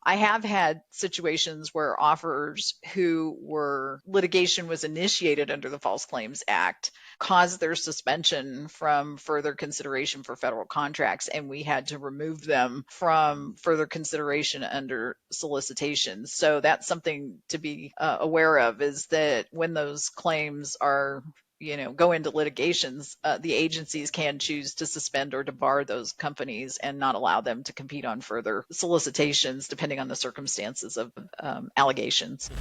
I have had situations where offers litigation was initiated under the False Claims Act caused their suspension from further consideration for federal contracts, and we had to remove them from further consideration under solicitations. So that's something to be aware of, is that when those claims are go into litigations, the agencies can choose to suspend or debar those companies and not allow them to compete on further solicitations, depending on the circumstances of allegations.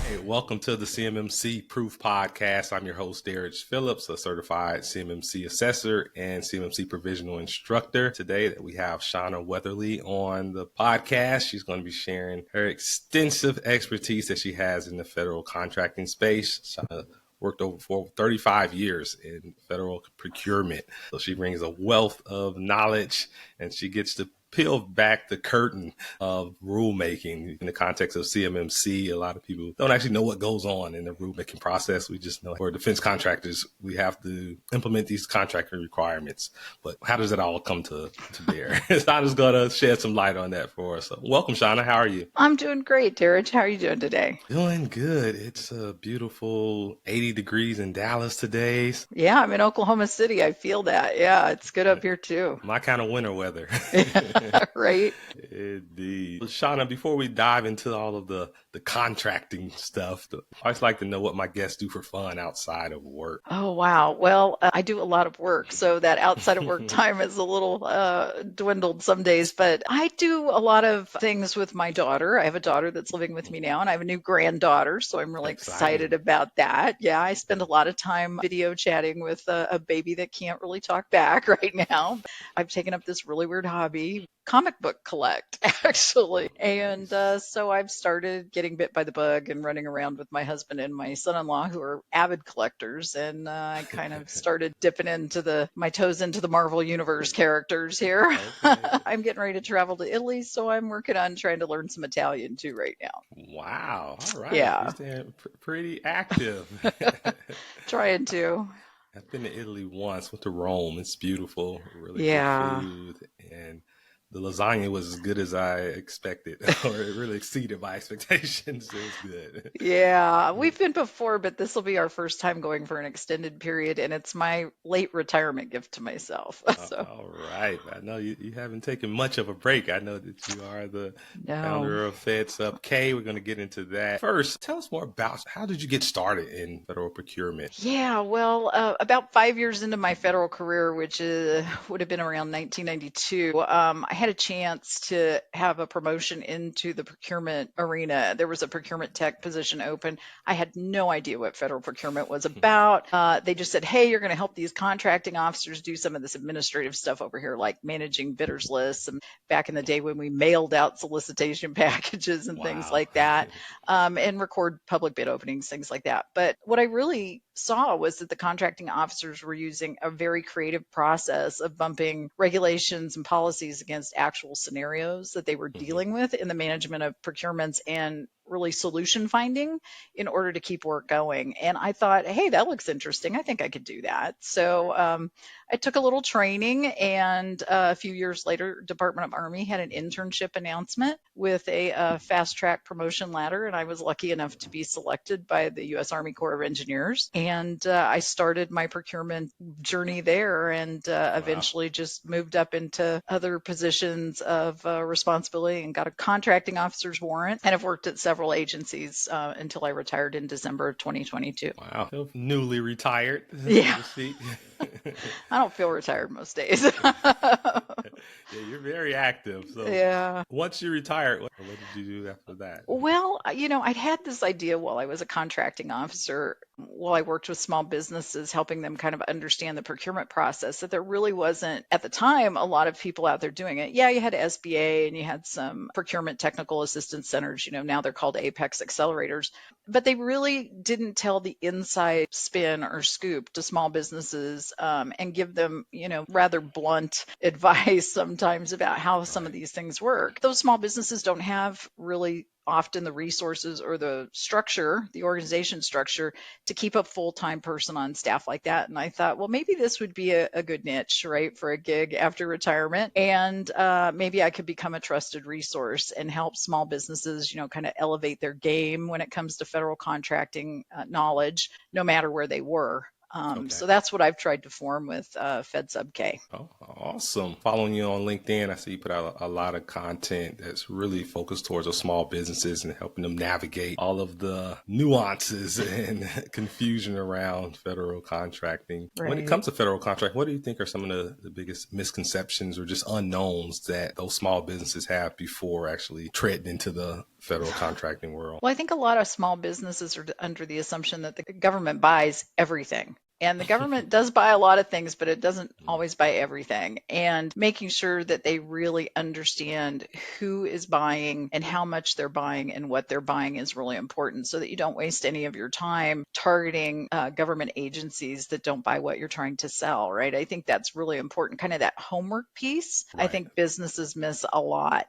Hey, welcome to the CMMC Proof Podcast. I'm your host, Derek Phillips, a certified CMMC assessor and CMMC provisional instructor. Today we have Shauna Weatherly on the podcast. She's going to be sharing her extensive expertise that she has in the federal contracting space. Shauna worked for 35 years in federal procurement. So she brings a wealth of knowledge, and she gets to peel back the curtain of rulemaking in the context of CMMC. A lot of people don't actually know what goes on in the rulemaking process. We just know for defense contractors, we have to implement these contracting requirements. But how does it all come to bear? Shauna's going to shed some light on that for us. So welcome, Shauna. How are you? I'm doing great, Derek. How are you doing today? Doing good. It's a beautiful 80 degrees in Dallas today. Yeah, I'm in Oklahoma City. I feel that. Yeah, it's good up here too. My kind of winter weather. Right. Indeed. Shauna, before we dive into all of the contracting stuff, I always like to know what my guests do for fun outside of work. Oh, wow. Well, I do a lot of work, so that outside of work time is a little dwindled some days, but I do a lot of things with my daughter. I have a daughter that's living with me now, and I have a new granddaughter, so I'm really excited about that. Yeah, I spend a lot of time video chatting with a baby that can't really talk back right now. I've taken up this really weird hobby, comic book collect, actually. And so I've started getting bit by the bug and running around with my husband and my son-in-law, who are avid collectors. And I kind of started dipping into my toes into the Marvel Universe characters here. Okay. I'm getting ready to travel to Italy, so I'm working on trying to learn some Italian too right now. Wow. All right. Yeah. You're staying pretty active. Trying to. I've been to Italy once, went to Rome. It's beautiful, really good food. And the lasagna was as good as I expected, or it really exceeded my expectations. It was good. Yeah, we've been before, but this will be our first time going for an extended period, and it's my late retirement gift to myself. So. All right. I know you haven't taken much of a break. I know that you are the founder of FedSubK. We're going to get into that. First, tell us more about how did you get started in federal procurement? Yeah, well, about 5 years into my federal career, which would have been around 1992, I had a chance to have a promotion into the procurement arena. There was a procurement tech position open. I had no idea what federal procurement was about. They just said, hey, you're going to help these contracting officers do some of this administrative stuff over here, like managing bidders lists. And back in the day when we mailed out solicitation packages and things like that, and record public bid openings, things like that. But what I really saw was that the contracting officers were using a very creative process of bumping regulations and policies against actual scenarios that they were dealing with in the management of procurements and really solution finding in order to keep work going. And I thought, hey, that looks interesting. I think I could do that. So I took a little training, and a few years later, Department of Army had an internship announcement with a fast track promotion ladder. And I was lucky enough to be selected by the U.S. Army Corps of Engineers. And I started my procurement journey there, and eventually just moved up into other positions of responsibility and got a contracting officer's warrant, and have worked at several agencies until I retired in December of 2022. Wow. Newly retired. Yeah. I don't feel retired most days. Yeah, you're very active. So yeah. Once you retired, what did you do after that? Well, I'd had this idea while I was a contracting officer, while I worked with small businesses, helping them kind of understand the procurement process, that there really wasn't, at the time, a lot of people out there doing it. Yeah, you had SBA and you had some procurement technical assistance centers, now they're called Apex accelerators, but they really didn't tell the inside spin or scoop to small businesses and give them, rather blunt advice confused sometimes about how some of these things work. Those small businesses don't have really often the resources or the structure, the organization structure, to keep a full-time person on staff like that. And I thought, well, maybe this would be a good niche, right, for a gig after retirement. And maybe I could become a trusted resource and help small businesses, kind of elevate their game when it comes to federal contracting knowledge, no matter where they were. So that's what I've tried to form with FedSubK. Oh, awesome. Following you on LinkedIn, I see you put out a lot of content that's really focused towards those small businesses and helping them navigate all of the nuances and confusion around federal contracting. Right. When it comes to federal contract, what do you think are some of the biggest misconceptions or just unknowns that those small businesses have before actually treading into the federal contracting world? Well, I think a lot of small businesses are under the assumption that the government buys everything. And the government does buy a lot of things, but it doesn't always buy everything. And making sure that they really understand who is buying and how much they're buying and what they're buying is really important, so that you don't waste any of your time targeting government agencies that don't buy what you're trying to sell, right? I think that's really important, kind of that homework piece. Right. I think businesses miss a lot.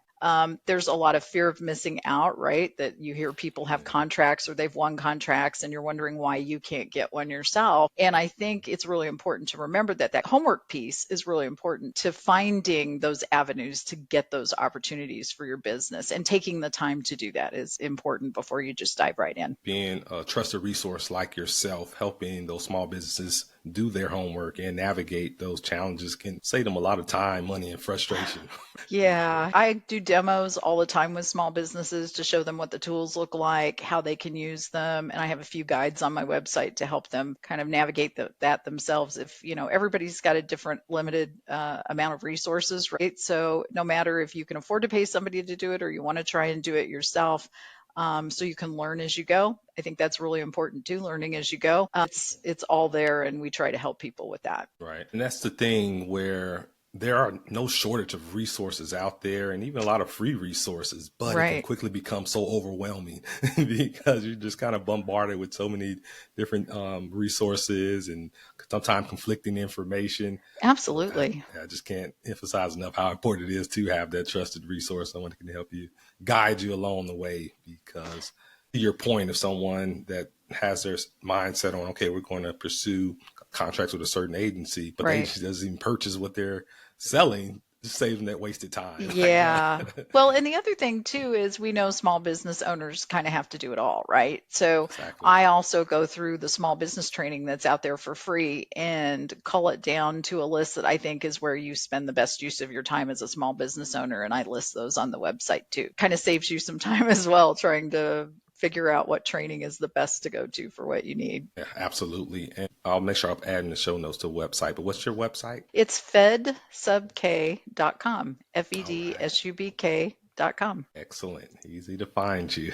There's a lot of fear of missing out, right? That you hear people have contracts or they've won contracts and you're wondering why you can't get one yourself. And I think it's really important to remember that homework piece is really important to finding those avenues to get those opportunities for your business, and taking the time to do that is important before you just dive right in. Being a trusted resource like yourself, helping those small businesses do their homework and navigate those challenges can save them a lot of time, money, and frustration. Yeah, I do demos all the time with small businesses to show them what the tools look like, how they can use them. And I have a few guides on my website to help them kind of navigate that themselves. If, everybody's got a different limited amount of resources, right? So no matter if you can afford to pay somebody to do it or you want to try and do it yourself, so you can learn as you go. I think that's really important too, learning as you go. It's all there, and we try to help people with that. Right. And that's the thing where there are no shortage of resources out there, and even a lot of free resources, but It can quickly become so overwhelming because you're just kind of bombarded with so many different resources and sometimes conflicting information. Absolutely. I just can't emphasize enough how important it is to have that trusted resource, someone that can help you, guide you along the way. Because to your point, of someone that has their mindset on, okay, we're going to pursue contracts with a certain agency, but the agency doesn't even purchase what they're selling, just saves them that wasted time. Yeah. Well, and the other thing too is we know small business owners kind of have to do it all, right? So I also go through the small business training that's out there for free and cull it down to a list that I think is where you spend the best use of your time as a small business owner. And I list those on the website too. Kind of saves you some time as well, trying to figure out what training is the best to go to for what you need. Yeah, absolutely. And I'll make sure I'm adding the show notes to the website. But what's your website? It's FedSubK.com, FedSubK.com. Excellent. Easy to find you.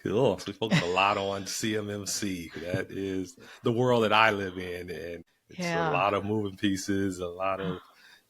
Cool. So we focus a lot on CMMC. That is the world that I live in. And it's a lot of moving pieces, a lot of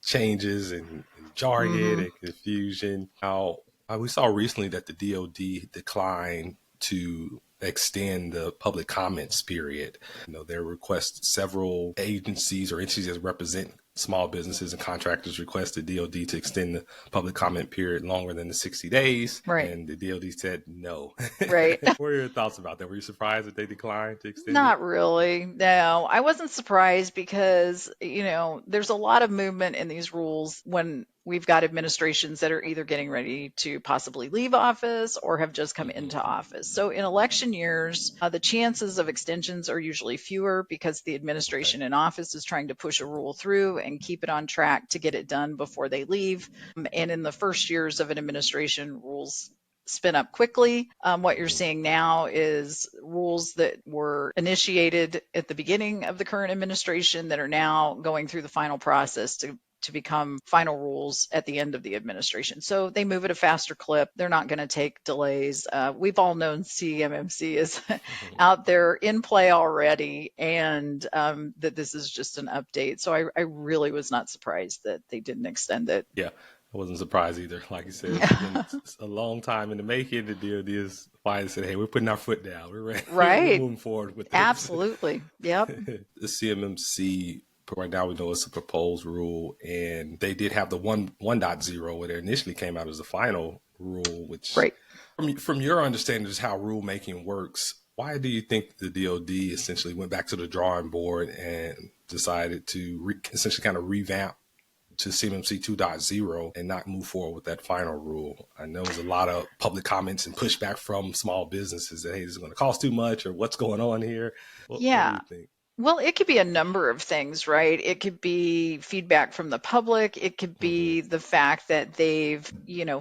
changes and jargon and confusion. Now, we saw recently that the DoD declined to extend the public comments period. There requests several agencies or entities that represent small businesses and contractors requested DoD to extend the public comment period longer than the 60 days. Right. And the DoD said no. Right. What are your thoughts about that? Were you surprised that they declined to extend Not really. No, I wasn't surprised because, there's a lot of movement in these rules when we've got administrations that are either getting ready to possibly leave office or have just come into office. So in election years, the chances of extensions are usually fewer because the administration in office is trying to push a rule through and keep it on track to get it done before they leave. And in the first years of an administration, rules spin up quickly. What you're seeing now is rules that were initiated at the beginning of the current administration that are now going through the final process to become final rules at the end of the administration. So they move at a faster clip. They're not going to take delays. We've all known CMMC is out there in play already, and that this is just an update. So I really was not surprised that they didn't extend it. Yeah, I wasn't surprised either. Like you said, it's been a long time in the making. The DoD is finally said, hey, we're putting our foot down. We're ready. We're moving forward with this. Absolutely. Yep. The CMMC Right now, we know it's a proposed rule, and they did have the 1.0 where it initially came out as the final rule, which Right. from your understanding is how rulemaking works. Why do you think the DOD essentially went back to the drawing board and decided to essentially kind of revamp to CMMC 2.0 and not move forward with that final rule? I know there's a lot of public comments and pushback from small businesses that, hey, this is going to cost too much, or what's going on here? What do Yeah. you think? Well, it could be a number of things, right? It could be feedback from the public. It could Mm-hmm. be the fact that they've,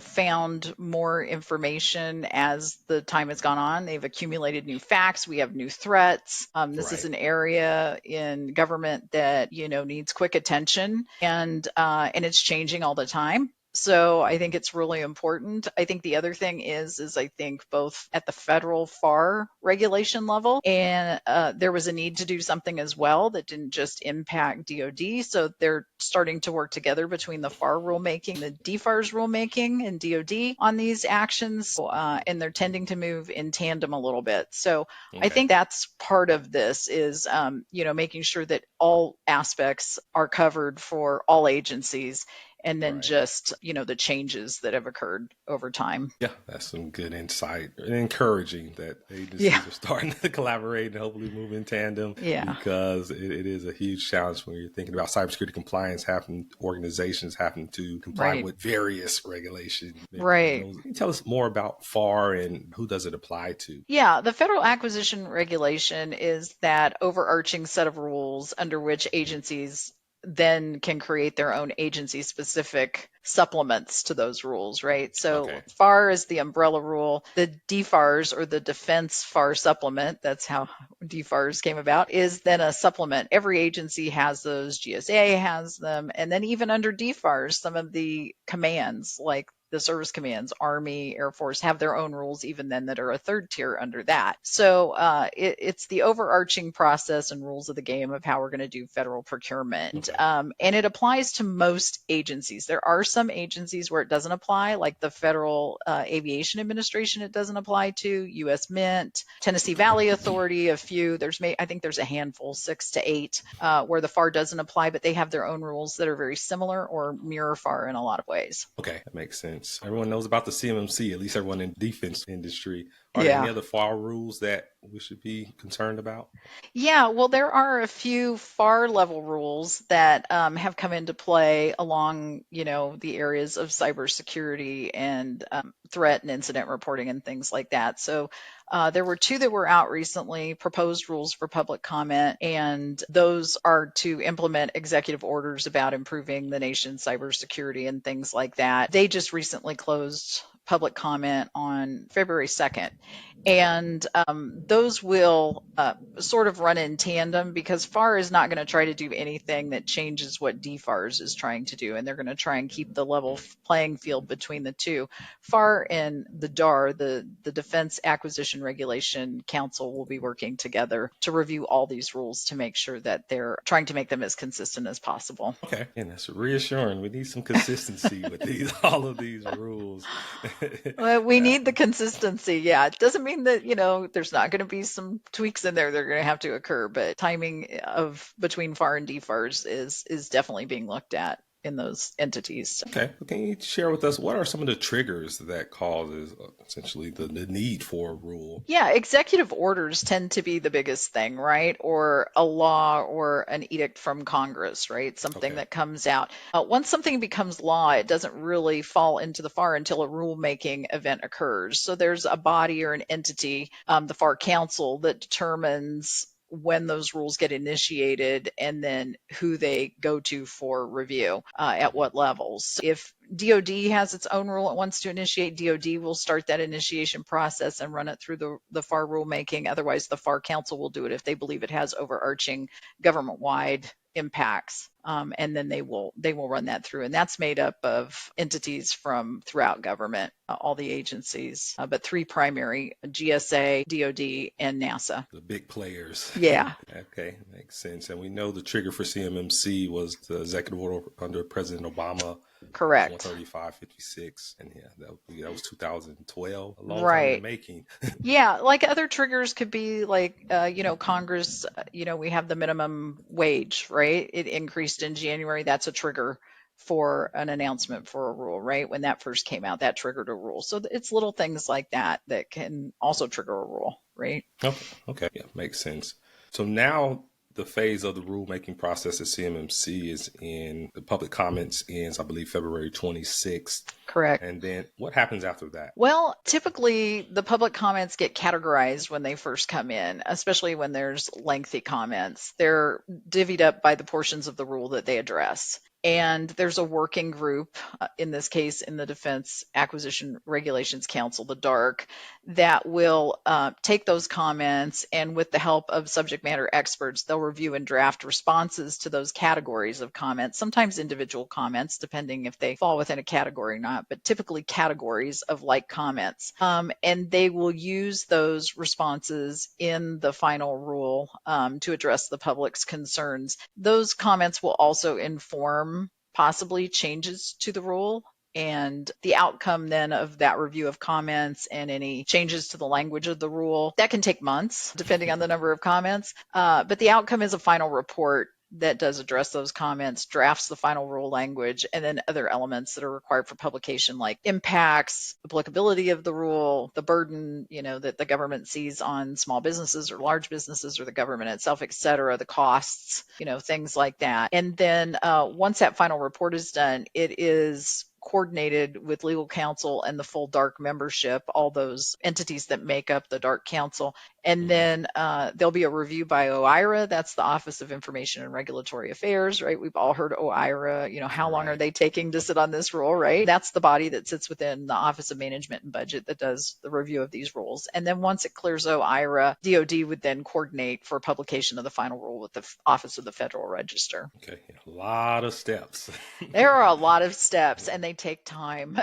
found more information as the time has gone on. They've accumulated new facts. We have new threats. This is Right. an area in government that, needs quick attention, and it's changing all the time. So I think it's really important. I think the other thing is I think both at the federal FAR regulation level, and there was a need to do something as well that didn't just impact DoD. So they're starting to work together between the FAR rulemaking, the DFARS rulemaking, and DoD on these actions, and they're tending to move in tandem a little bit. So I Okay. think that's part of this is, making sure that all aspects are covered for all agencies, and then Right. just, the changes that have occurred over time. Yeah, that's some good insight and encouraging that Yeah. agencies are starting to collaborate and hopefully move in tandem, Yeah. because it is a huge challenge when you're thinking about cybersecurity compliance, having organizations having to comply Right. with various regulations. Right. Can you tell us more about FAR and who does it apply to? Yeah, the Federal Acquisition Regulation is that overarching set of rules under which agencies then can create their own agency specific supplements to those rules, right? So Okay. FAR is the umbrella rule. The DFARS, or the Defense FAR Supplement, that's how DFARS came about, is then a supplement. Every agency has those, GSA has them, and then even under DFARS, some of the commands like the service commands, Army, Air Force, have their own rules even then that are a third tier under that. So it's the overarching process and rules of the game of how we're going to do federal procurement. Okay. And it applies to most agencies. There are some agencies where it doesn't apply, like the Federal Aviation Administration it doesn't apply to, U.S. Mint, Tennessee Valley Authority, a few. I think there's a handful, 6 to 8, where the FAR doesn't apply, but they have their own rules that are very similar or mirror FAR in a lot of ways. Okay, that makes sense. Everyone knows about the CMMC, at least everyone in the defense industry. Are there any Yeah. other FAR rules that we should be concerned about? Yeah, well, there are a few FAR level rules that have come into play along, the areas of cybersecurity and threat and incident reporting and things like that. So there were 2 that were out recently, proposed rules for public comment, and those are to implement executive orders about improving the nation's cybersecurity and things like that. They just recently closed public comment on February 2nd. And those will sort of run in tandem, because FAR is not going to try to do anything that changes what DFARS is trying to do, and they're going to try and keep the level playing field between the two. FAR and the DAR, the Defense Acquisition Regulation Council, will be working together to review all these rules to make sure that they're trying to make them as consistent as possible. Okay, and that's reassuring. We need some consistency with all of these rules. Well, we need the consistency. Yeah. It doesn't mean that, there's not going to be some tweaks in there that are going to have to occur, but timing of between FAR and DFARS is definitely being looked at in those entities. Okay, well, can you share with us what are some of the triggers that causes essentially the need for a rule? Yeah, executive orders tend to be the biggest thing, right? Or a law or an edict from Congress, right? Something Okay. that comes out. Once something becomes law, it doesn't really fall into the FAR until a rulemaking event occurs. So there's a body or an entity, the FAR Council, that determines when those rules get initiated and then who they go to for review, at what levels. So if DoD has its own rule it wants to initiate, DoD will start that initiation process and run it through the FAR rulemaking. Otherwise, the FAR Council will do it if they believe it has overarching government-wide impacts, and then they will run that through, and that's made up of entities from throughout government, all the agencies, but 3 primary: GSA, DoD, and NASA. The big players. Yeah. Okay, makes sense. And we know the trigger for CMMC was the executive order under President Obama It's Correct. 135.56, and yeah, that was 2012, a long time in the Right. making. Yeah, like other triggers could be like, Congress, we have the minimum wage, right? It increased in January. That's a trigger for an announcement for a rule, right? When that first came out, that triggered a rule. So it's little things like that that can also trigger a rule, right? Okay, yeah, makes sense. So now the phase of the rulemaking process at CMMC is in the public comments ends, I believe, February 26th. Correct. And then what happens after that? Well, typically the public comments get categorized when they first come in, especially when there's lengthy comments. They're divvied up by the portions of the rule that they address. And there's a working group, in this case, in the Defense Acquisition Regulations Council, the DARC, that will take those comments and, with the help of subject matter experts, they'll review and draft responses to those categories of comments, sometimes individual comments, depending if they fall within a category or not, but typically categories of like comments. And they will use those responses in the final rule to address the public's concerns. Those comments will also inform possibly changes to the rule, and the outcome then of that review of comments and any changes to the language of the rule, that can take months depending on the number of comments. But the outcome is a final report that does address those comments, drafts the final rule language, and then other elements that are required for publication, like impacts, applicability of the rule, the burden, that the government sees on small businesses or large businesses or the government itself, et cetera, the costs, things like that. And then once that final report is done, it is coordinated with legal counsel and the full DARC membership, all those entities that make up the DARC council. And then there'll be a review by OIRA. That's the Office of Information and Regulatory Affairs, right? We've all heard OIRA. How long are they taking to sit on this rule, right? That's the body that sits within the Office of Management and Budget that does the review of these rules. And then once it clears OIRA, DOD would then coordinate for publication of the final rule with the Office of the Federal Register. Okay, a lot of steps. There are a lot of steps, and they take time.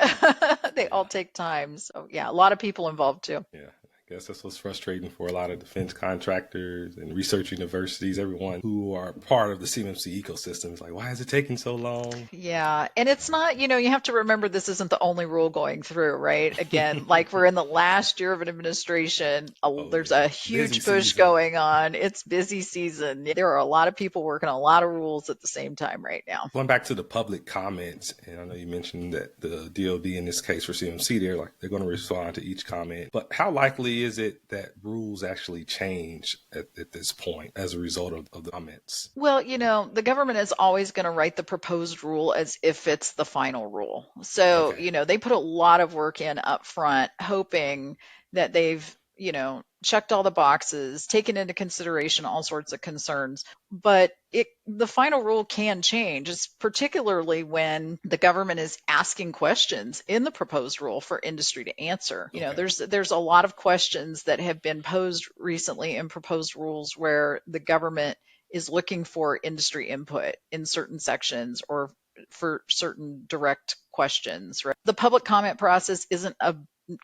They all take time. So yeah, a lot of people involved too. Yeah. I guess that's what's frustrating for a lot of defense contractors and research universities, everyone who are part of the CMMC ecosystem. It's like, why is it taking so long? Yeah. And it's not, you have to remember this isn't the only rule going through, right? Again, like we're in the last year of an administration. There's a huge push going on. It's busy season. There are a lot of people working on a lot of rules at the same time right now. Going back to the public comments, and I know you mentioned that the DOD in this case for CMMC, they're going to respond to each comment. But how likely is it that rules actually change at this point as a result of the comments? Well, the government is always going to write the proposed rule as if it's the final rule. So, they put a lot of work in up front, hoping that they've, checked all the boxes, taken into consideration all sorts of concerns. But the final rule can change, it's particularly when the government is asking questions in the proposed rule for industry to answer. There's a lot of questions that have been posed recently in proposed rules where the government is looking for industry input in certain sections or for certain direct questions. Right? The public comment process isn't a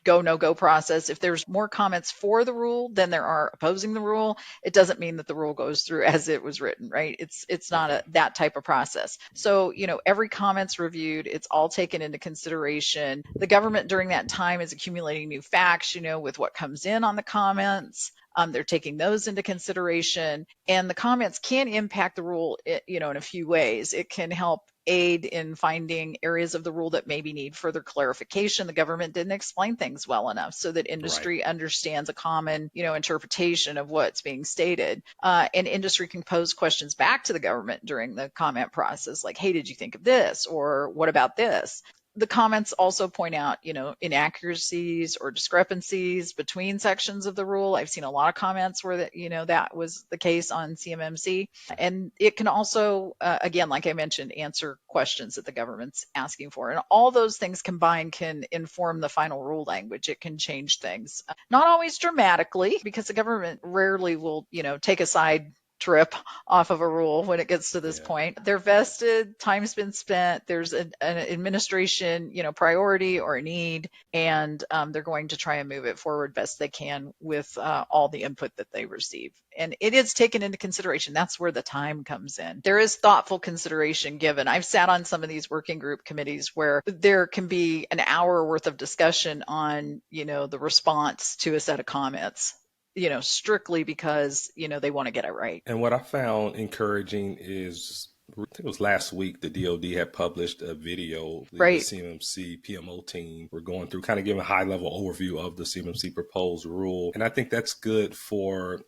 go, no go process. If there's more comments for the rule than there are opposing the rule, it doesn't mean that the rule goes through as it was written, right? It's not that type of process. So, every comment's reviewed. It's all taken into consideration. The government during that time is accumulating new facts, with what comes in on the comments. They're taking those into consideration, and the comments can impact the rule, in a few ways. It can help aid in finding areas of the rule that maybe need further clarification. The government didn't explain things well enough so that industry understands a common, interpretation of what's being stated. And industry can pose questions back to the government during the comment process, like, hey, did you think of this? Or what about this? The comments also point out, inaccuracies or discrepancies between sections of the rule. I've seen a lot of comments where that was the case on CMMC. And it can also, again, like I mentioned, answer questions that the government's asking for. And all those things combined can inform the final rule language. It can change things. Not always dramatically, because the government rarely will, take a side trip off of a rule when it gets to this Yeah. point. They're vested, time's been spent, there's an administration, priority or a need, and they're going to try and move it forward best they can with all the input that they receive. And it is taken into consideration. That's where the time comes in. There is thoughtful consideration given. I've sat on some of these working group committees where there can be an hour worth of discussion on, the response to a set of comments, strictly because, they want to get it right. And what I found encouraging is, I think it was last week, the DoD had published a video. The Right. CMMC PMO team were going through, kind of giving a high level overview of the CMMC proposed rule. And I think that's good for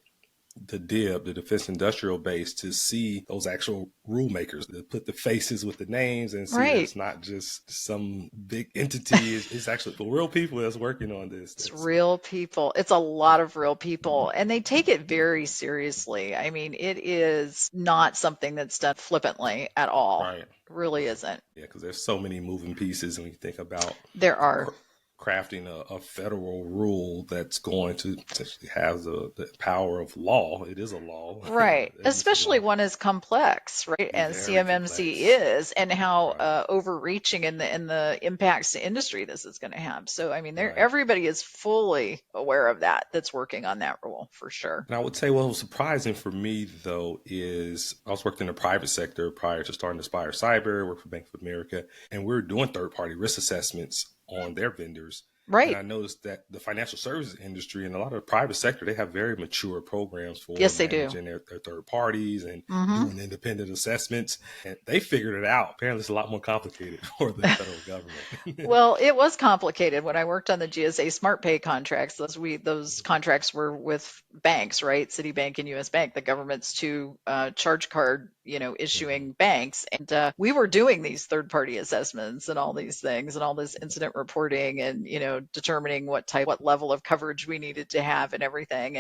the DIB, the Defense Industrial Base, to see those actual rulemakers, to put the faces with the names and see that Right. it's not just some big entity. It's actually the real people that's working on this. It's real people. It's a lot of real people, and they take it very seriously. I mean, it is not something that's done flippantly at all. Right. It really isn't. Yeah, because there's so many moving pieces, and when you think about There are. crafting a federal rule that's going to essentially have the power of law. It is a law. Right. Especially one as complex, right? As CMMC is, and how overreaching in the impacts to industry this is going to have. So, I mean, everybody is fully aware of that that's working on that rule for sure. And I would say what was surprising for me, though, is I was working in the private sector prior to starting Aspire Cyber, worked for Bank of America, and we were doing third-party risk assessments on their vendors. Right. And I noticed that the financial services industry and a lot of the private sector, they have very mature programs for managing their third parties and doing independent assessments. And they figured it out. Apparently, it's a lot more complicated for the federal government. Well, it was complicated when I worked on the GSA Smart Pay contracts. Those contracts were with banks, right? Citibank and US Bank, the government's two charge card, issuing banks. And we were doing these third-party assessments and all these things and all this incident reporting and, determining what level of coverage we needed to have and everything.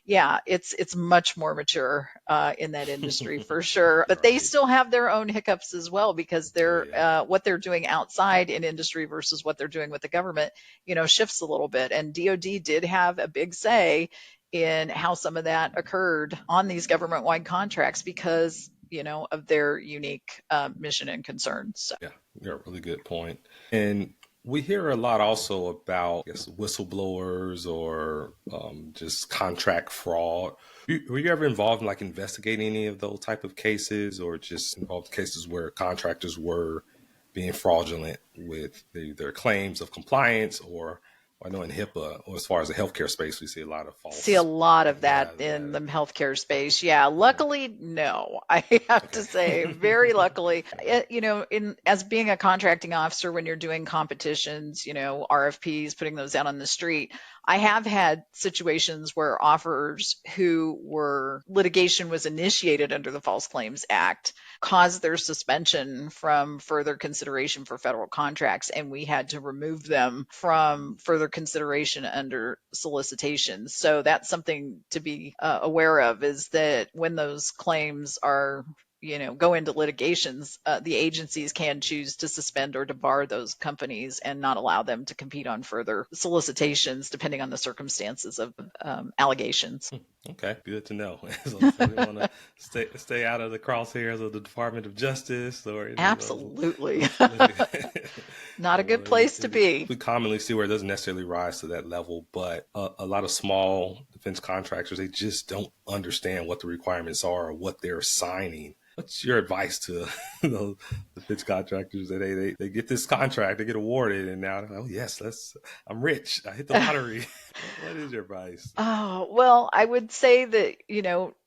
Yeah, it's much more mature in that industry for sure. But they still have their own hiccups as well, because they're what they're doing outside in industry versus what they're doing with the government, shifts a little bit. And DoD did have a big say in how some of that occurred on these government-wide contracts because, of their unique mission and concerns. So. Yeah, you're a really good point. And we hear a lot also about, I guess, whistleblowers or just contract fraud. Were you ever involved in investigating any of those type of cases, or just involved in cases where contractors were being fraudulent with their claims of compliance, or I know in HIPAA, or as far as the healthcare space, we see a lot of false. See a lot of that in the healthcare space. Yeah, luckily, no. I have to say, very luckily, as being a contracting officer, when you're doing competitions, RFPs, putting those out on the street, I have had situations where offers who were litigation was initiated under the False Claims Act caused their suspension from further consideration for federal contracts, and we had to remove them from further consideration under solicitations. So that's something to be aware of, is that when those claims are go into litigations, the agencies can choose to suspend or to bar those companies and not allow them to compete on further solicitations, depending on the circumstances of allegations. Okay, good to know. So we want to stay out of the crosshairs of the Department of Justice or absolutely not a good place to be. We commonly see where it doesn't necessarily rise to that level, but a lot of small defense contractors, they just don't understand what the requirements are or what they're signing. What's your advice to the defense contractors that they get this contract, they get awarded, and now, oh yes, I'm rich, I hit the lottery. What is your advice? Oh, well, I would say that,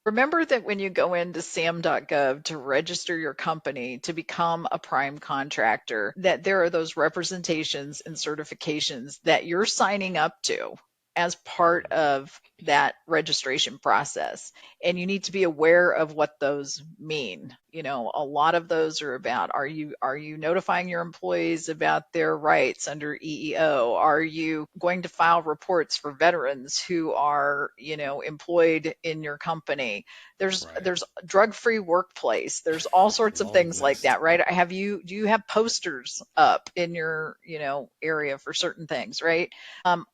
remember that when you go into sam.gov to register your company to become a prime contractor, that there are those representations and certifications that you're signing up to as part of that registration process. And you need to be aware of what those mean. A lot of those are about, are you notifying your employees about their rights under EEO? Are you going to file reports for veterans who are, employed in your company? There's drug-free workplace. There's all sorts of things like that, right? Do you have posters up in your, area for certain things, right?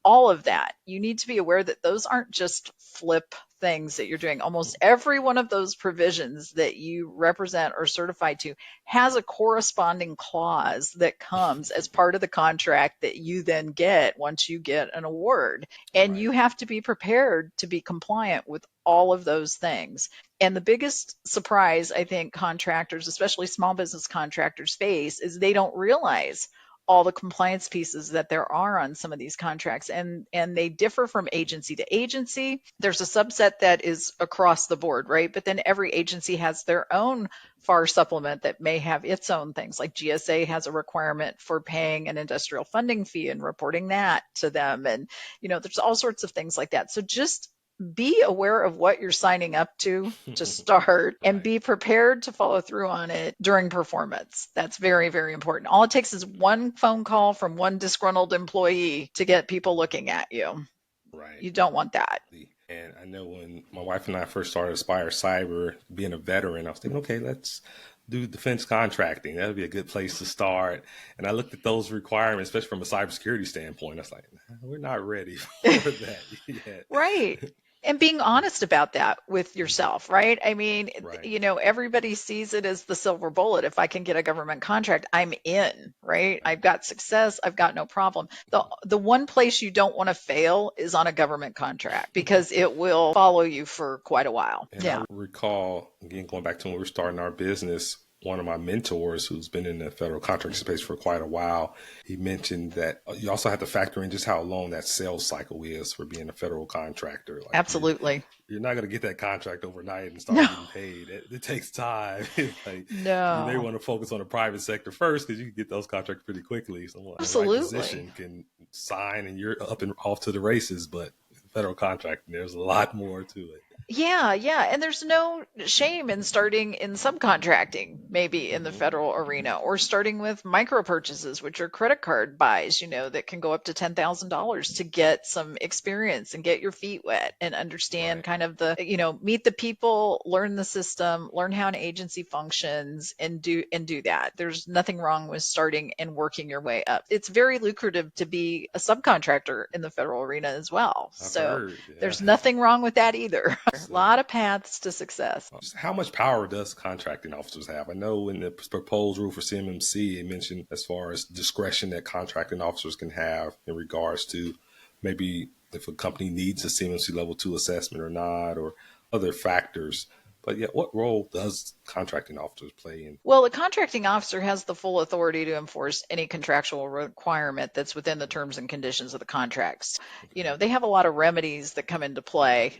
All of that you need to be aware that those aren't just flip things that you're doing. Almost every one of those provisions that you represent or certify to has a corresponding clause that comes as part of the contract that you then get once you get an award. And Right. you have to be prepared to be compliant with all of those things. And the biggest surprise I think contractors, especially small business contractors, face is they don't realize all the compliance pieces that there are on some of these contracts, and they differ from agency to agency. There's a subset that is across the board, right? But then every agency has their own FAR supplement that may have its own things. Like GSA has a requirement for paying an industrial funding fee and reporting that to them, and there's all sorts of things like that. So just be aware of what you're signing up to start and Right. be prepared to follow through on it during performance. That's very, very important. All it takes is one phone call from one disgruntled employee to get people looking at you. Right. You don't want that. And I know when my wife and I first started Aspire Cyber, being a veteran, I was thinking, okay, let's do defense contracting. That would be a good place to start. And I looked at those requirements, especially from a cybersecurity standpoint. I was like, we're not ready for that yet. Right. And being honest about that with yourself, right? I mean, Right. everybody sees it as the silver bullet. If I can get a government contract, I'm in, right? I've got success. I've got no problem. The one place you don't want to fail is on a government contract because it will follow you for quite a while. And Yeah. I recall, again, going back to when we were starting our business, one of my mentors who's been in the federal contract space for quite a while, he mentioned that you also have to factor in just how long that sales cycle is for being a federal contractor. Like Absolutely. you're not going to get that contract overnight and start No. getting paid. It takes time. Like, No. you may want to focus on the private sector first because you can get those contracts pretty quickly. Someone in the Absolutely. right position can sign and you're up and off to the races. But federal contracting, there's a lot more to it. Yeah, yeah. And there's no shame in starting in subcontracting, maybe in the federal arena, or starting with micro purchases, which are credit card buys, that can go up to $10,000 to get some experience and get your feet wet and understand Right. kind of meet the people, learn the system, learn how an agency functions, and do that. There's nothing wrong with starting and working your way up. It's very lucrative to be a subcontractor in the federal arena as well. I've So heard. Yeah. there's nothing wrong with that either. A lot of paths to success. How much power does contracting officers have? I know in the proposed rule for CMMC, it mentioned as far as discretion that contracting officers can have in regards to maybe if a company needs a CMMC level 2 assessment or not, or other factors. But yeah, what role does contracting officers play in? Well, the contracting officer has the full authority to enforce any contractual requirement that's within the terms and conditions of the contracts. They have a lot of remedies that come into play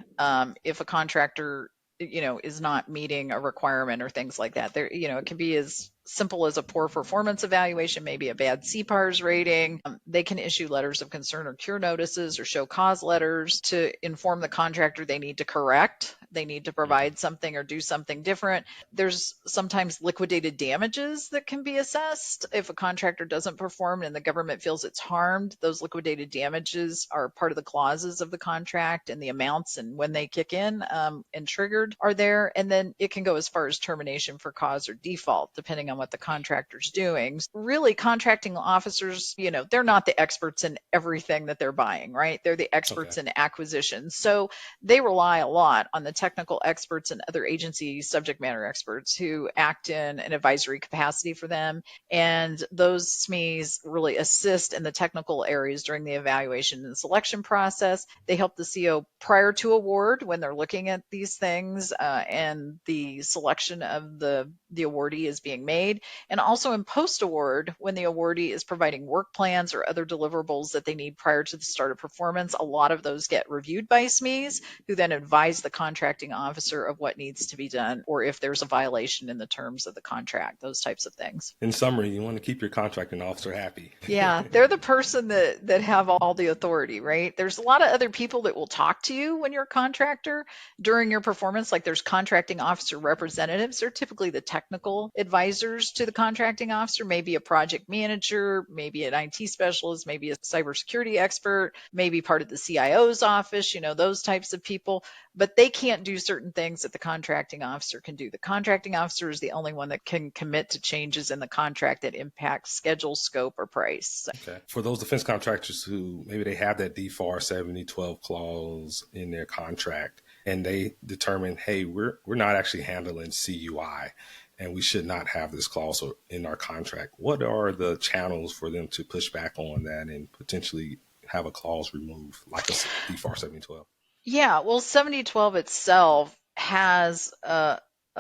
if a contractor, is not meeting a requirement or things like that. There, it can be as simple as a poor performance evaluation, maybe a bad CPARS rating. They can issue letters of concern or cure notices or show cause letters to inform the contractor they need to correct, they need to provide something or do something different. There's sometimes liquidated damages that can be assessed if a contractor doesn't perform and the government feels it's harmed. Those liquidated damages are part of the clauses of the contract, and the amounts and when they kick in and triggered are there. And then it can go as far as termination for cause or default, depending on what the contractor's doing. Really, contracting officers, they're not the experts in everything that they're buying, right? They're the experts in acquisition. So they rely a lot on the technical experts and other agency subject matter experts who act in an advisory capacity for them. And those SMEs really assist in the technical areas during the evaluation and selection process. They help the CO prior to award when they're looking at these things and the selection of the awardee is being made, and also in post-award when the awardee is providing work plans or other deliverables that they need prior to the start of performance. A lot of those get reviewed by SMEs who then advise the contracting officer of what needs to be done or if there's a violation in the terms of the contract, those types of things. In summary, you want to keep your contracting officer happy. Yeah, they're the person that have all the authority, right? There's a lot of other people that will talk to you when you're a contractor during your performance. Like there's contracting officer representatives. They're typically the technical advisors to the contracting officer, maybe a project manager, maybe an IT specialist, maybe a cybersecurity expert, maybe part of the CIO's office, those types of people. But they can't can't do certain things that the contracting officer can do. The contracting officer is the only one that can commit to changes in the contract that impact schedule, scope, or price. Okay. For those defense contractors who maybe they have that DFAR 7012 clause in their contract and they determine, hey, we're not actually handling CUI and we should not have this clause in our contract. What are the channels for them to push back on that and potentially have a clause removed like a DFAR 7012? Yeah, well, 7012 itself has a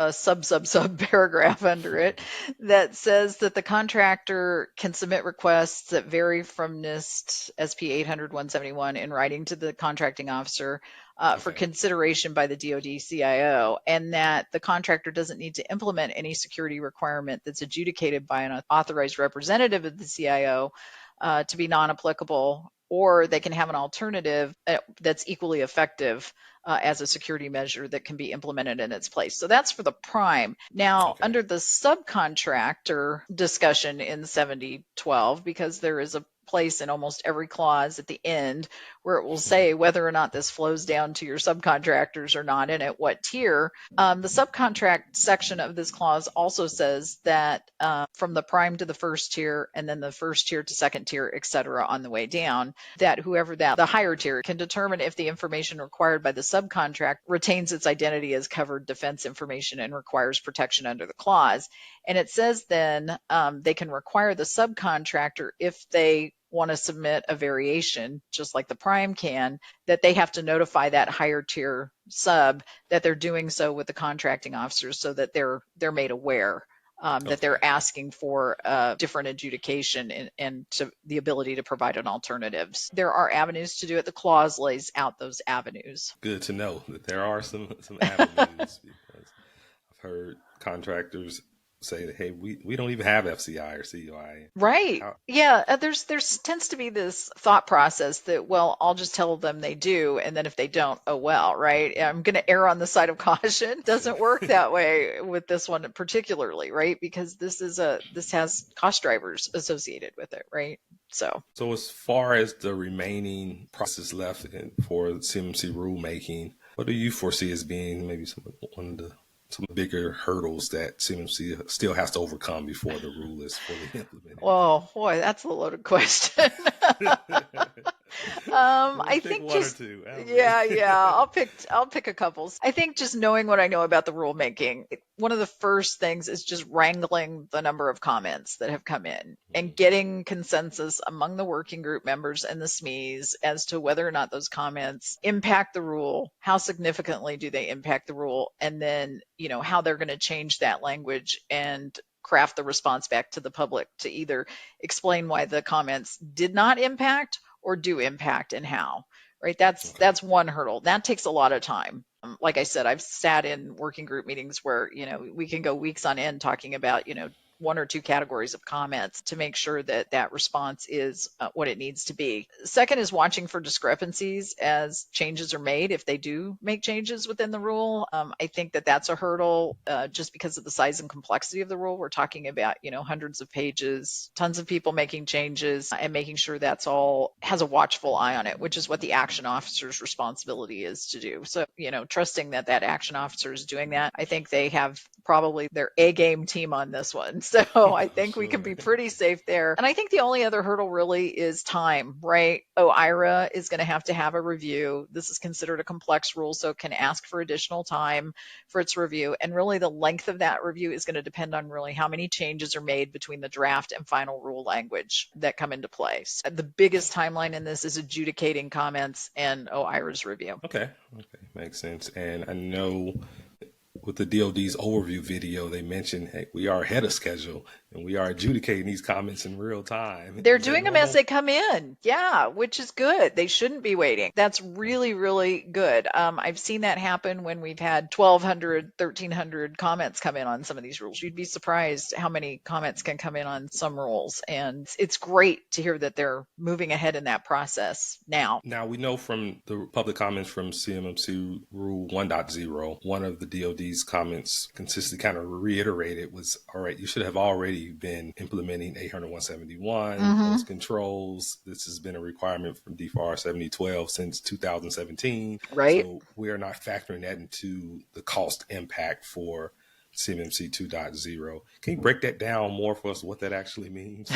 sub paragraph under it that says that the contractor can submit requests that vary from NIST SP 800-171 in writing to the contracting officer for consideration by the DoD CIO, and that the contractor doesn't need to implement any security requirement that's adjudicated by an authorized representative of the CIO to be non-applicable, or they can have an alternative that's equally effective as a security measure that can be implemented in its place. So that's for the prime. Now, under the subcontractor discussion in 7012, because there is a place in almost every clause at the end where it will say whether or not this flows down to your subcontractors or not and at what tier. The subcontract section of this clause also says that from the prime to the first tier and then the first tier to second tier, et cetera, on the way down, that whoever the higher tier can determine if the information required by the subcontract retains its identity as covered defense information and requires protection under the clause. And it says then they can require the subcontractor, if they want to submit a variation, just like the prime can, that they have to notify that higher tier sub that they're doing so with the contracting officers so that they're made aware that they're asking for different adjudication and the ability to provide an alternative. There are avenues to do it. The clause lays out those avenues. Good to know that there are some avenues because I've heard contractors say that, hey, we don't even have FCI or CUI. Right. Yeah. There's tends to be this thought process that, well, I'll just tell them they do. And then if they don't, oh, well, right. I'm going to err on the side of caution. Doesn't work that way with this one particularly, right? Because this has cost drivers associated with it, right? So as far as the remaining process left for CMMC rulemaking, what do you foresee as being maybe some bigger hurdles that CMMC still has to overcome before the rule is fully implemented? Oh boy, that's a loaded question. I think one just or two. I'll pick a couple. I think just knowing what I know about the rulemaking, one of the first things is just wrangling the number of comments that have come in and getting consensus among the working group members and the SMEs as to whether or not those comments impact the rule, how significantly do they impact the rule, and then how they're going to change that language and craft the response back to the public to either explain why the comments did not impact or do impact and how, right? That's one hurdle. That takes a lot of time. Like I said, I've sat in working group meetings where, we can go weeks on end talking about, one or two categories of comments to make sure that response is what it needs to be. Second is watching for discrepancies as changes are made. If they do make changes within the rule, I think that's a hurdle just because of the size and complexity of the rule. We're talking about, hundreds of pages, tons of people making changes, and making sure that's all has a watchful eye on it, which is what the action officer's responsibility is to do. So, trusting that action officer is doing that. I think they have probably their A-game team on this one. So I think we can be pretty safe there. And I think the only other hurdle really is time, right? OIRA is going to have a review. This is considered a complex rule, so it can ask for additional time for its review. And really the length of that review is going to depend on really how many changes are made between the draft and final rule language that come into place. The biggest timeline in this is adjudicating comments and OIRA's review. Okay. Makes sense. And I know with the DoD's overview video, they mentioned, hey, we are ahead of schedule and we are adjudicating these comments in real time. They're doing them as they come in. Yeah, which is good. They shouldn't be waiting. That's really, really good. I've seen that happen when we've had 1,200, 1,300 comments come in on some of these rules. You'd be surprised how many comments can come in on some rules. And it's great to hear that they're moving ahead in that process now. Now, we know from the public comments from CMMC Rule 1.0, one of the DoD's comments consistently kind of reiterated was, all right, you should have already already been implementing 800-171 Mm-hmm. host controls. This has been a requirement from DFAR 7012 since 2017. Right. So we are not factoring that into the cost impact for CMMC 2.0. Can you break that down more for us, what that actually means?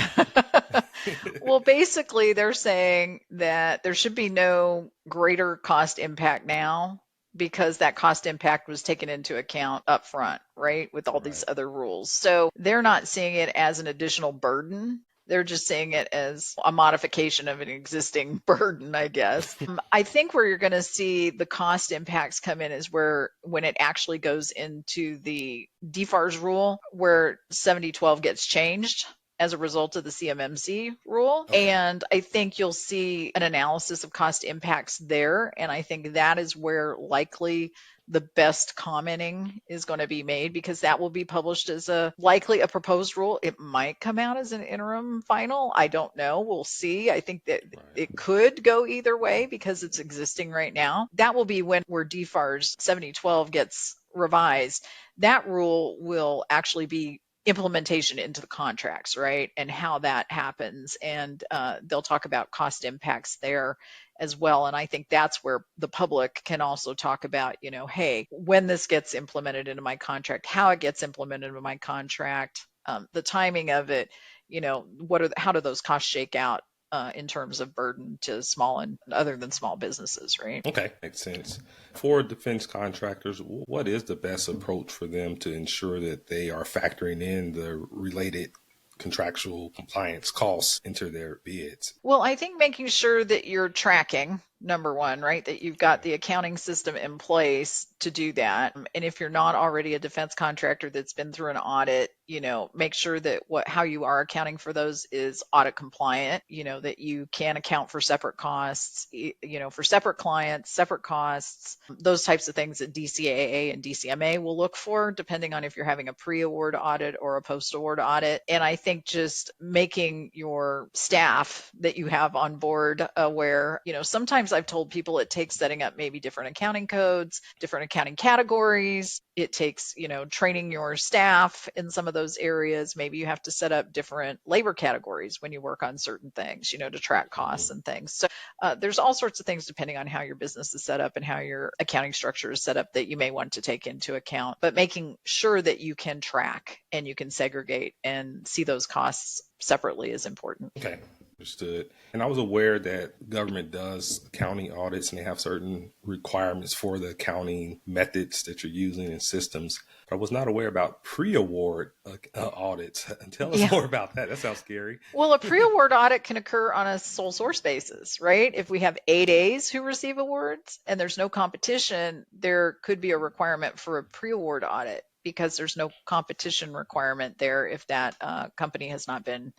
Well, basically, they're saying that there should be no greater cost impact now because that cost impact was taken into account up front, right, with all these Right. other rules. So they're not seeing it as an additional burden. They're just seeing it as a modification of an existing burden, I guess. I think where you're going to see the cost impacts come in is where when it actually goes into the DFARS rule, where 7012 gets changed as a result of the CMMC rule. Okay. And I think you'll see an analysis of cost impacts there. And I think that is where likely the best commenting is going to be made, because that will be published as likely a proposed rule. It might come out as an interim final. I don't know. We'll see. I think that it could go either way because it's existing right now. That will be where DFARS 7012 gets revised. That rule will actually be implementation into the contracts, right? And how that happens. And they'll talk about cost impacts there as well. And I think that's where the public can also talk about, hey, when this gets implemented into my contract, how it gets implemented into my contract, the timing of it, how do those costs shake out in terms of burden to small and other than small businesses, right? Okay, makes sense. For defense contractors, what is the best approach for them to ensure that they are factoring in the related contractual compliance costs into their bids? Well, I think making sure that you're tracking, number one, right? That you've got the accounting system in place to do that. And if you're not already a defense contractor that's been through an audit, make sure that how you are accounting for those is audit compliant, that you can account for separate costs, for separate clients, separate costs, those types of things that DCAA and DCMA will look for, depending on if you're having a pre-award audit or a post-award audit. And I think just making your staff that you have on board aware, sometimes I've told people it takes setting up maybe different accounting codes, different accounting categories. It takes, training your staff in some of those areas. Maybe you have to set up different labor categories when you work on certain things, to track costs and things. So there's all sorts of things depending on how your business is set up and how your accounting structure is set up that you may want to take into account. But making sure that you can track and you can segregate and see those costs separately is important. Okay. Understood. And I was aware that government does accounting audits and they have certain requirements for the accounting methods that you're using and systems. But I was not aware about pre-award audits. Tell us more about that. That sounds scary. Well, a pre-award audit can occur on a sole source basis, right? If we have 8As who receive awards and there's no competition, there could be a requirement for a pre-award audit because there's no competition requirement there if that company has not been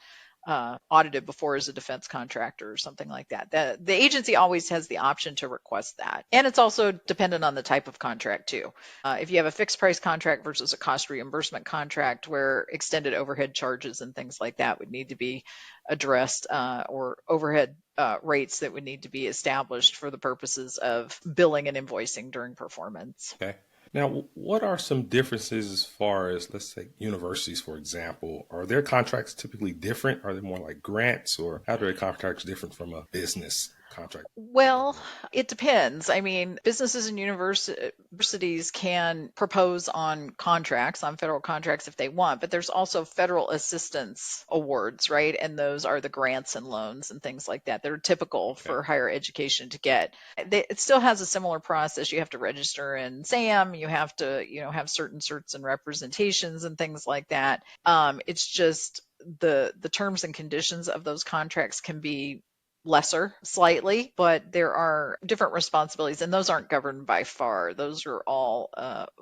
audited before as a defense contractor or something like that. The agency always has the option to request that. And it's also dependent on the type of contract too. If you have a fixed price contract versus a cost reimbursement contract where extended overhead charges and things like that would need to be addressed, or overhead rates that would need to be established for the purposes of billing and invoicing during performance. Okay. Now, what are some differences as far as, let's say, universities, for example? Are their contracts typically different? Are they more like grants, or how do their contracts different from a business contract? Well, it depends. I mean, businesses and universities can propose on contracts, on federal contracts if they want, but there's also federal assistance awards, right? And those are the grants and loans and things like that. They're typical for higher education to get. It still has a similar process. You have to register in SAM. You have to, have certain certs and representations and things like that. It's just the terms and conditions of those contracts can be lesser slightly, but there are different responsibilities, and those aren't governed by FAR. Those are all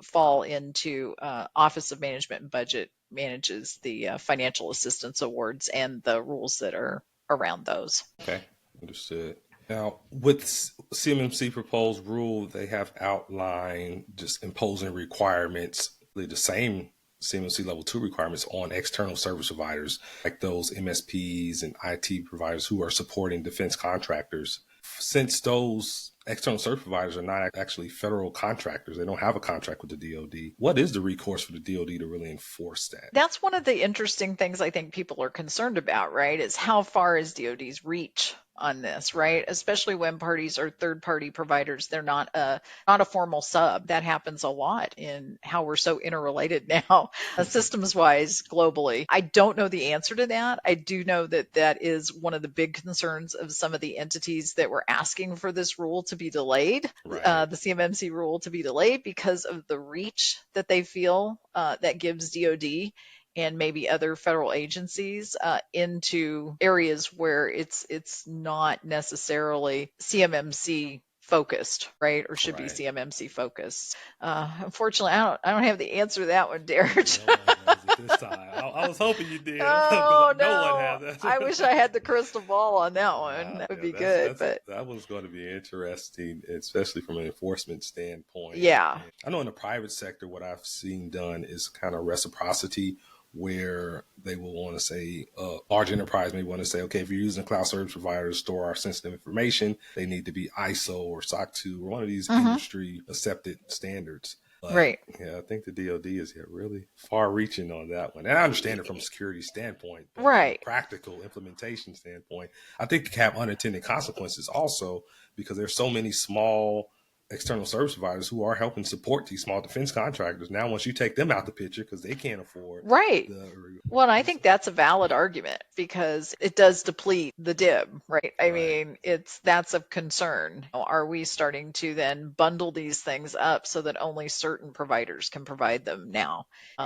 fall into Office of Management and Budget manages the financial assistance awards and the rules that are around those. Okay, understood. Now, with CMMC proposed rule, they have outlined just imposing requirements, really the same CMMC level 2 requirements on external service providers like those MSPs and IT providers who are supporting defense contractors. Since those external service providers are not actually federal contractors. They don't have a contract with the DoD. What is the recourse for the DoD to really enforce that? That's one of the interesting things I think people are concerned about, right? Is how far is DoD's reach on this, right? Especially when parties are third-party providers. They're not a formal sub. That happens a lot in how we're so interrelated now, systems-wise, globally. I don't know the answer to that. I do know that that is one of the big concerns of some of the entities that were asking for this rule to be delayed, the CMMC rule to be delayed, because of the reach that they feel that gives DoD and maybe other federal agencies into areas where it's not necessarily CMMC focused, right? Or should be CMMC focused. Unfortunately, I don't have the answer to that one, Derek. No one has it this time. I was hoping you did. Oh, no one has it. I wish I had the crystal ball on that one. That would be good. But that one's going to be interesting, especially from an enforcement standpoint. Yeah. And I know in the private sector, what I've seen done is kind of reciprocity, where they will want to say, large enterprise may want to say, okay, if you're using a cloud service provider to store our sensitive information, they need to be ISO or SOC 2 or one of these industry accepted standards. But, yeah, I think the DoD is really far reaching on that one. And I understand it from a security standpoint, but from a practical implementation standpoint, I think it can have unintended consequences also, because there's so many small external service providers who are helping support these small defense contractors. Now, once you take them out the picture because they can't afford. Well, I think that's a valid argument, because it does deplete the DIB, right? I mean, that's of concern. Are we starting to then bundle these things up so that only certain providers can provide them now,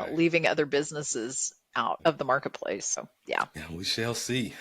leaving other businesses out of the marketplace? So yeah, we shall see.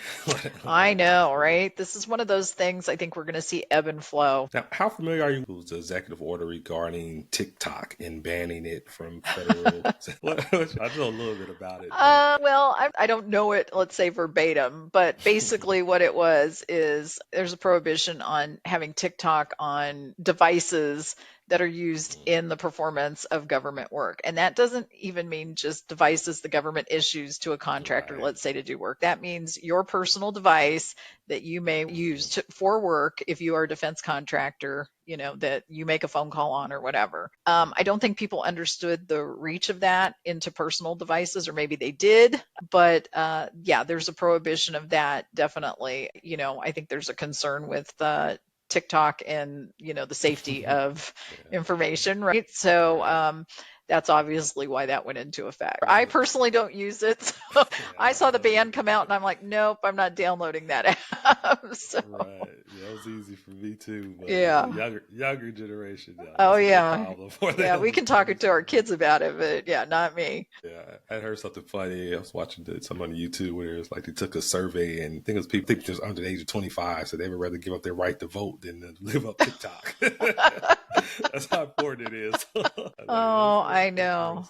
I know, right? This is one of those things I think we're going to see ebb and flow. Now, how familiar are you with the executive order regarding TikTok and banning it from federal? I know a little bit about it. Well, I don't know it, let's say verbatim, but basically what it was is there's a prohibition on having TikTok on devices that are used in the performance of government work. And that doesn't even mean just devices the government issues to a contractor, let's say, to do work. That means your personal device that you may use for work if you are a defense contractor, that you make a phone call on or whatever. I don't think people understood the reach of that into personal devices, or maybe they did, but there's a prohibition of that, definitely. I think there's a concern with TikTok and, the safety of information, right? So that's obviously why that went into effect. I personally don't use it. So I saw the ban come out and I'm like, nope, I'm not downloading that app. So. Right. Yeah, it was easy for me too. But younger generation. We can talk to our kids about it, but not me. Yeah, I heard something funny. I was watching something on YouTube where it was like they took a survey, and I think it was people just under the age of 25, so they would rather give up their right to vote than to live up TikTok. That's how important it is. I know.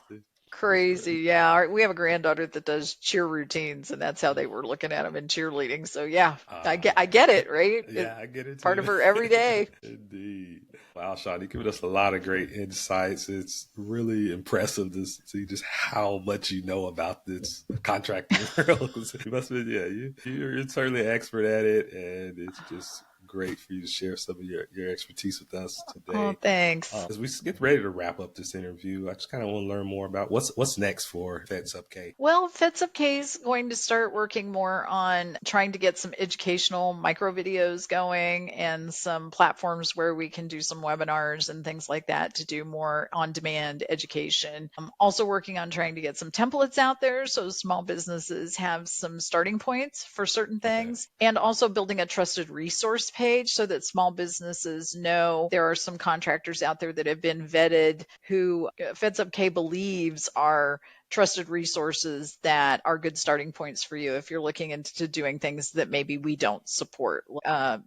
Crazy. Yeah. We have a granddaughter that does cheer routines, and that's how they were looking at them in cheerleading. So I get it, right? Yeah, I get it too. Part of her every day. Indeed. Wow, Shauna, you've given us a lot of great insights. It's really impressive to see just how much you know about this contracting world. You must have been, you're certainly an expert at it, and it's just great for you to share some of your expertise with us today. Oh, thanks. As we get ready to wrap up this interview, I just kind of want to learn more about what's next for FedSubK. Well, FedSubK is going to start working more on trying to get some educational micro videos going and some platforms where we can do some webinars and things like that to do more on-demand education. I'm also working on trying to get some templates out there so small businesses have some starting points for certain things, and also building a trusted resource page so that small businesses know there are some contractors out there that have been vetted who FedSubK believes are trusted resources that are good starting points for you if you're looking into doing things that maybe we don't support.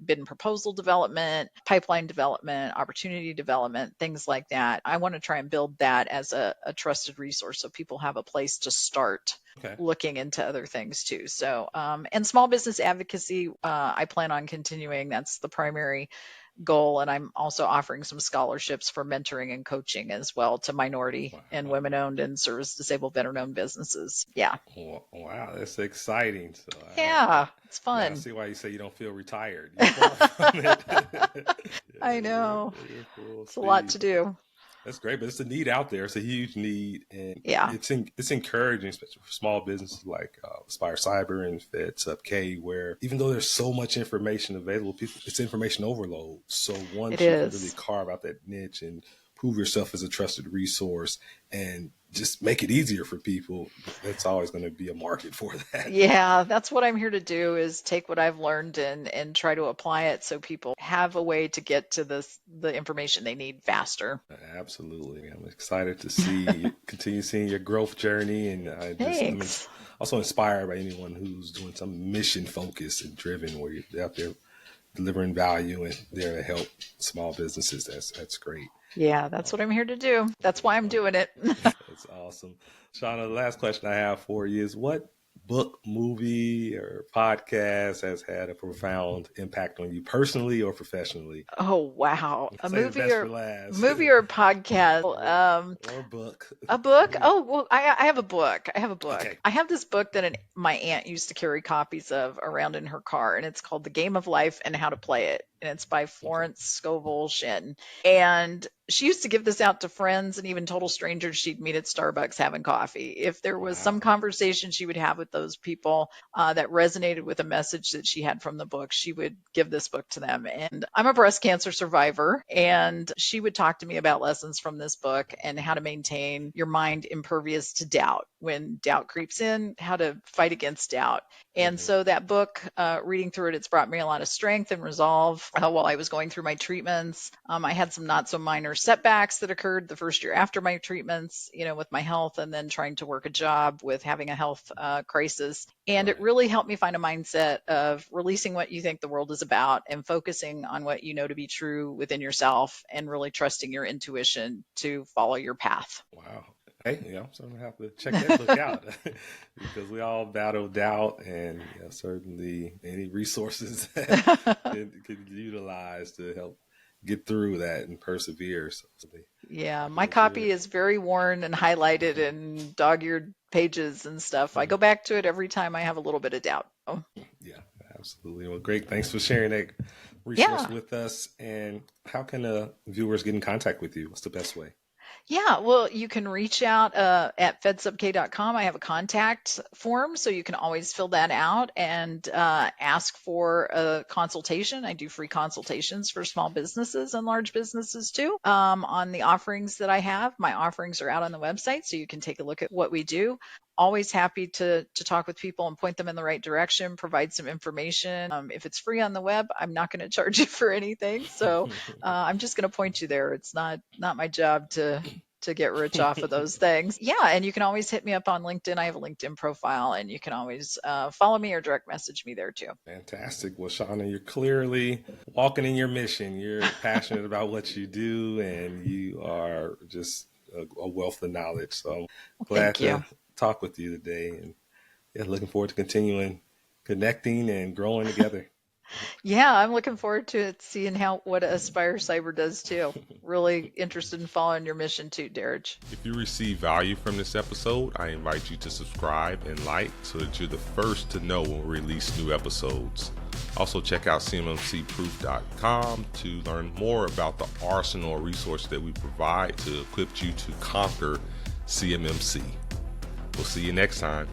Bid and proposal development, pipeline development, opportunity development, things like that. I want to try and build that as a trusted resource so people have a place to start looking into other things too. So, and small business advocacy, I plan on continuing. That's the primary goal. And I'm also offering some scholarships for mentoring and coaching as well to minority and women-owned and service disabled veteran-owned businesses. Yeah. Wow, that's exciting. So it's fun. I see why you say you don't feel retired. You're far from it. I know. You're full It's a lot speed. to do. That's great, but it's a need out there. It's a huge need, and Yeah, it's encouraging, especially for small businesses like Aspire Cyber and FedSubK, where even though there's so much information available, it's information overload. So it once you can really is. carve out that niche and prove yourself as a trusted resource and just make it easier for people, that's always going to be a market for that. Yeah, that's what I'm here to do is take what I've learned and try to apply it so people have a way to get to the information they need faster. Absolutely. I'm excited to continue seeing your growth journey. And I'm Thanks. also inspired by anyone who's doing some mission focused and driven where you're out there delivering value and there to help small businesses. That's great. Yeah, that's what I'm here to do. That's why I'm doing it. That's awesome. Shauna, the last question I have for you is what book, movie, or podcast has had a profound impact on you personally or professionally? Oh, wow. A Say the movie best or for last. movie or podcast. Or book. A book? Oh, well, I have a book. I have a book. Okay. I have this book that my aunt used to carry copies of around in her car, and it's called The Game of Life and How to Play It. And it's by Florence Scovel Shinn. And she used to give this out to friends and even total strangers she'd meet at Starbucks having coffee. If there was some conversation she would have with those people that resonated with a message that she had from the book, she would give this book to them. And I'm a breast cancer survivor, and she would talk to me about lessons from this book and how to maintain your mind impervious to doubt. When doubt creeps in, how to fight against doubt. And so that book, reading through it, it's brought me a lot of strength and resolve while I was going through my treatments. I had some not so minor setbacks that occurred the first year after my treatments, with my health and then trying to work a job with having a health crisis. And it really helped me find a mindset of releasing what you think the world is about and focusing on what you know to be true within yourself and really trusting your intuition to follow your path. Wow. Hey, I'm going to have to check that book out because we all battle doubt and certainly any resources that can utilize to help get through that and persevere. So Yeah, my copy is very worn and highlighted and dog-eared pages and stuff. I go back to it every time I have a little bit of doubt. Oh. Yeah, absolutely. Well, great. Thanks for sharing that resource with us. And how can viewers get in contact with you? What's the best way? Yeah, well, you can reach out at fedsubk.com. I have a contact form, so you can always fill that out and ask for a consultation. I do free consultations for small businesses and large businesses too on the offerings that I have. My offerings are out on the website, so you can take a look at what we do. Always happy to talk with people and point them in the right direction, provide some information. If it's free on the web, I'm not going to charge you for anything. So I'm just going to point you there. It's not my job to get rich off of those things. Yeah, and you can always hit me up on LinkedIn. I have a LinkedIn profile, and you can always follow me or direct message me there too. Fantastic. Well, Shauna, you're clearly walking in your mission. You're passionate about what you do, and you are just a wealth of knowledge. So I'm glad to talk with you today, and looking forward to continuing connecting and growing together. Yeah, I'm looking forward to it, seeing what Aspire Cyber does too. Really interested in following your mission too, Derek. If you receive value from this episode, I invite you to subscribe and like so that you're the first to know when we release new episodes. Also check out CMMCProof.com to learn more about the arsenal of resources that we provide to equip you to conquer CMMC. We'll see you next time.